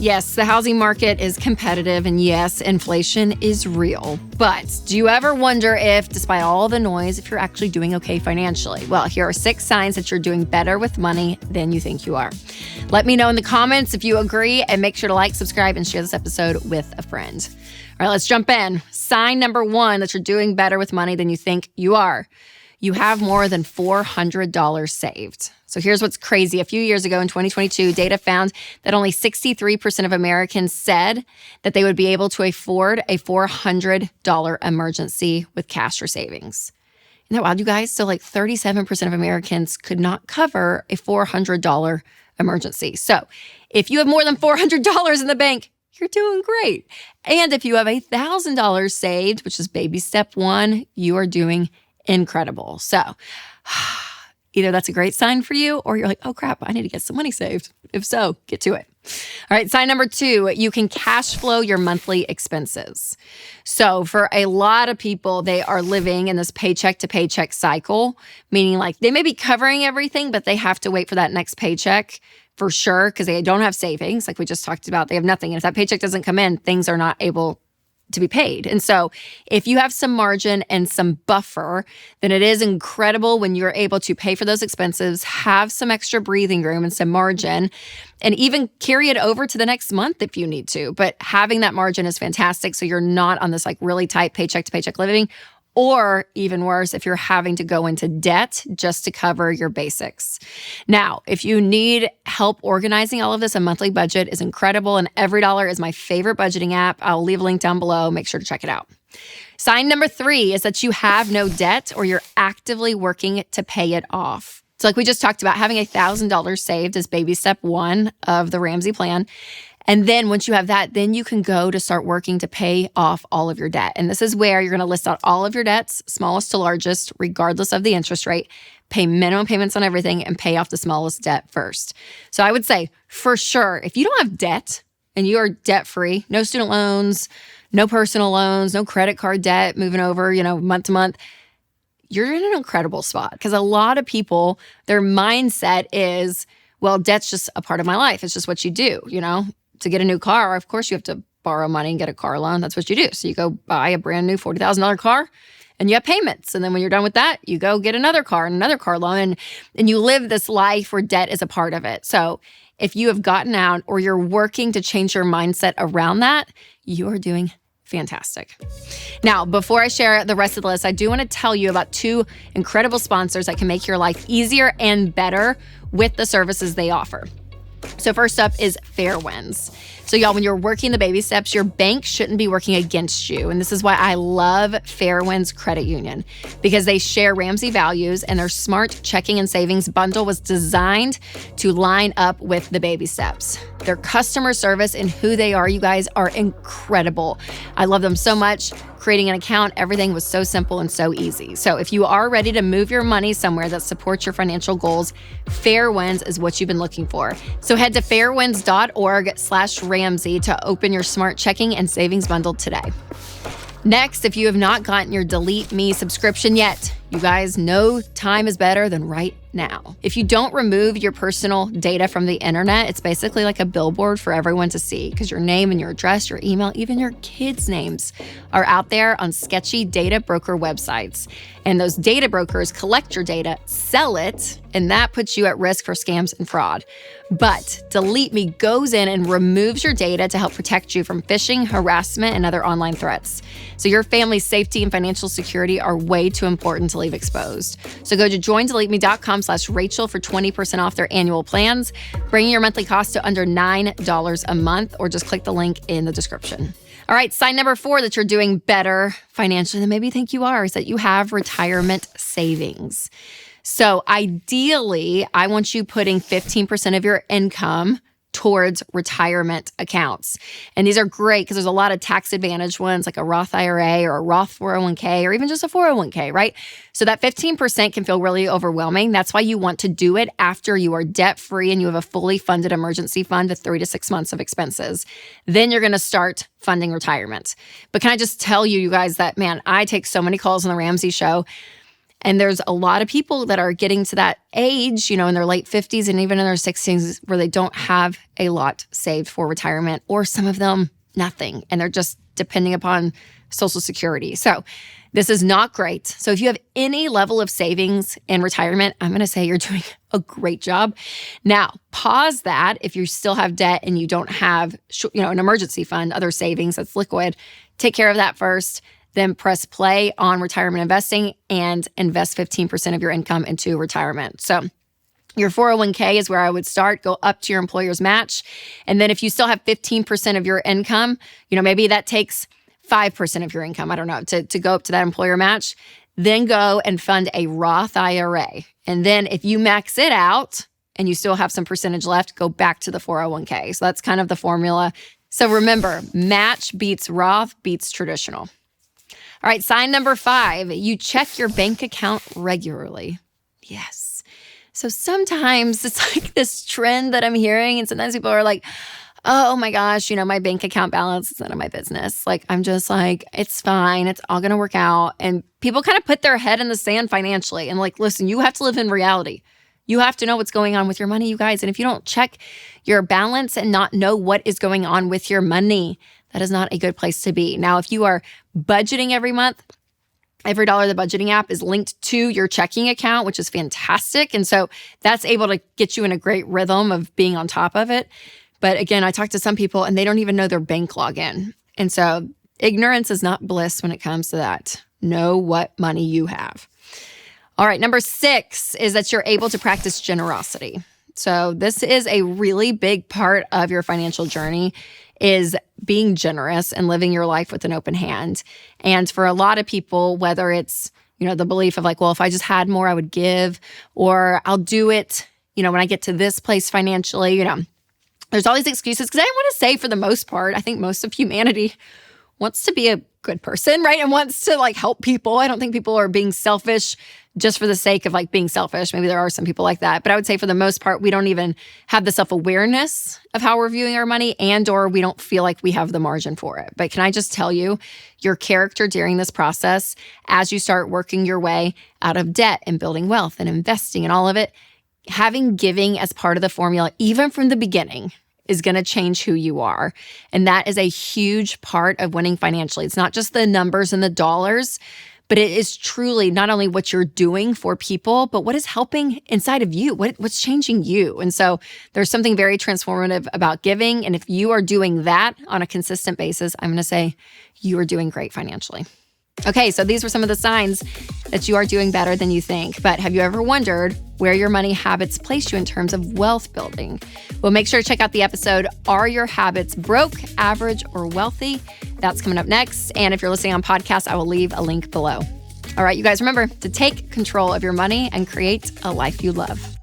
Yes, the housing market is competitive, and yes, inflation is real. But do you ever wonder if, despite all the noise, if you're actually doing okay financially? Well, here are 6 signs that you're doing better with money than you think you are. Let me know in the comments if you agree, and make sure to like, subscribe, and share this episode with a friend. All right, let's jump in. Sign number 1 that you're doing better with money than you think you are. You have more than $400 saved. So here's what's crazy. A few years ago in 2022, data found that only 63% of Americans said that they would be able to afford a $400 emergency with cash or savings. Isn't that wild, you guys? So 37% of Americans could not cover a $400 emergency. So if you have more than $400 in the bank, you're doing great. And if you have $1,000 saved, which is baby step 1, you are doing incredible. So either that's a great sign for you, or you're like, oh crap, I need to get some money saved. If so, get to it. All right, sign number 2, you can cash flow your monthly expenses. So for a lot of people, they are living in this paycheck to paycheck cycle, meaning they may be covering everything, but they have to wait for that next paycheck for sure, because they don't have savings. Like we just talked about, they have nothing. And if that paycheck doesn't come in, things are not able to be paid. And so if you have some margin and some buffer, then it is incredible when you're able to pay for those expenses, have some extra breathing room and some margin, and even carry it over to the next month if you need to. But having that margin is fantastic. So you're not on this really tight paycheck to paycheck living, or even worse, if you're having to go into debt just to cover your basics. Now, if you need help organizing all of this, a monthly budget is incredible, and EveryDollar is my favorite budgeting app. I'll leave a link down below. Make sure to check it out. Sign number 3 is that you have no debt, or you're actively working to pay it off. So we just talked about, having $1,000 saved is baby step 1 of the Ramsey plan. And then once you have that, then you can go to start working to pay off all of your debt. And this is where you're going to list out all of your debts, smallest to largest, regardless of the interest rate, pay minimum payments on everything, and pay off the smallest debt first. So I would say, for sure, if you don't have debt and you are debt-free, no student loans, no personal loans, no credit card debt moving over, month to month, you're in an incredible spot. Because a lot of people, their mindset is, well, debt's just a part of my life. It's just what you do, To get a new car, of course, you have to borrow money and get a car loan. That's what you do. So you go buy a brand new $40,000 car and you have payments. And then when you're done with that, you go get another car and another car loan. And you live this life where debt is a part of it. So if you have gotten out, or you're working to change your mindset around that, you are doing fantastic. Now, before I share the rest of the list, I do want to tell you about 2 incredible sponsors that can make your life easier and better with the services they offer. So first up is Fairwinds. So y'all, when you're working the baby steps, your bank shouldn't be working against you. And this is why I love Fairwinds Credit Union, because they share Ramsey values, and their smart checking and savings bundle was designed to line up with the baby steps. Their customer service and who they are, you guys, are incredible. I love them so much. Creating an account, everything was so simple and so easy. So if you are ready to move your money somewhere that supports your financial goals, Fairwinds is what you've been looking for. So head to fairwinds.org/Ramsey to open your smart checking and savings bundle today. Next, if you have not gotten your Delete Me subscription yet, you guys know time is better than right now. If you don't remove your personal data from the internet, it's basically like a billboard for everyone to see, because your name and your address, your email, even your kids' names are out there on sketchy data broker websites. And those data brokers collect your data, sell it, and that puts you at risk for scams and fraud. But Delete Me goes in and removes your data to help protect you from phishing, harassment, and other online threats. So your family's safety and financial security are way too important to leave exposed. So go to joindeleteme.com/Rachel for 20% off their annual plans, bringing your monthly cost to under $9 a month, or just click the link in the description. All right, sign number 4 that you're doing better financially than maybe you think you are is that you have retirement savings. So ideally, I want you putting 15% of your income towards retirement accounts. And these are great because there's a lot of tax advantage ones like a Roth IRA or a Roth 401k or even just a 401k, right? So that 15% can feel really overwhelming. That's why you want to do it after you are debt-free and you have a fully funded emergency fund with 3 to 6 months of expenses. Then you're going to start funding retirement. But can I just tell you, you guys, that, man, I take so many calls on the Ramsey show. And there's a lot of people that are getting to that age, in their late 50s and even in their 60s where they don't have a lot saved for retirement, or some of them nothing. And they're just depending upon Social Security. So this is not great. So if you have any level of savings in retirement, I'm going to say you're doing a great job. Now, pause that if you still have debt and you don't have, an emergency fund, other savings that's liquid. Take care of that first. Then press play on retirement investing and invest 15% of your income into retirement. So your 401k is where I would start. Go up to your employer's match. And then if you still have 15% of your income, maybe that takes 5% of your income, I don't know, to go up to that employer match, then go and fund a Roth IRA. And then if you max it out and you still have some percentage left, go back to the 401k. So that's kind of the formula. So remember, match beats Roth beats traditional. All right, sign number 5, you check your bank account regularly. Yes. So sometimes it's like this trend that I'm hearing, and sometimes people are like, oh my gosh, my bank account balance is none of my business. Like, I'm just like, it's fine. It's all going to work out. And people kind of put their head in the sand financially. And like, listen, you have to live in reality. You have to know what's going on with your money, you guys. And if you don't check your balance and not know what is going on with your money, that is not a good place to be. Now, if you are budgeting every month, every dollar the budgeting app is linked to your checking account, which is fantastic. And so that's able to get you in a great rhythm of being on top of it. But again, I talked to some people and they don't even know their bank login. And so ignorance is not bliss when it comes to that. Know what money you have. All right, number 6 is that you're able to practice generosity. So this is a really big part of your financial journey, is being generous and living your life with an open hand. And for a lot of people, whether it's, the belief of like, well, if I just had more, I would give, or I'll do it, when I get to this place financially, there's all these excuses, because I want to say for the most part, I think most of humanity wants to be a good person, right? And wants to like help people. I don't think people are being selfish just for the sake of like being selfish. Maybe there are some people like that. But I would say for the most part, we don't even have the self-awareness of how we're viewing our money, and or we don't feel like we have the margin for it. But can I just tell you, your character during this process, as you start working your way out of debt and building wealth and investing and all of it, having giving as part of the formula, even from the beginning, is going to change who you are. And that is a huge part of winning financially. It's not just the numbers and the dollars, but it is truly not only what you're doing for people, but what is helping inside of you, what's changing you. And so there's something very transformative about giving. And if you are doing that on a consistent basis, I'm going to say you are doing great financially. Okay, so these were some of the signs that you are doing better than you think. But have you ever wondered where your money habits place you in terms of wealth building? Well, make sure to check out the episode, Are Your Habits Broke, Average, or Wealthy? That's coming up next. And if you're listening on podcast, I will leave a link below. All right, you guys, remember to take control of your money and create a life you love.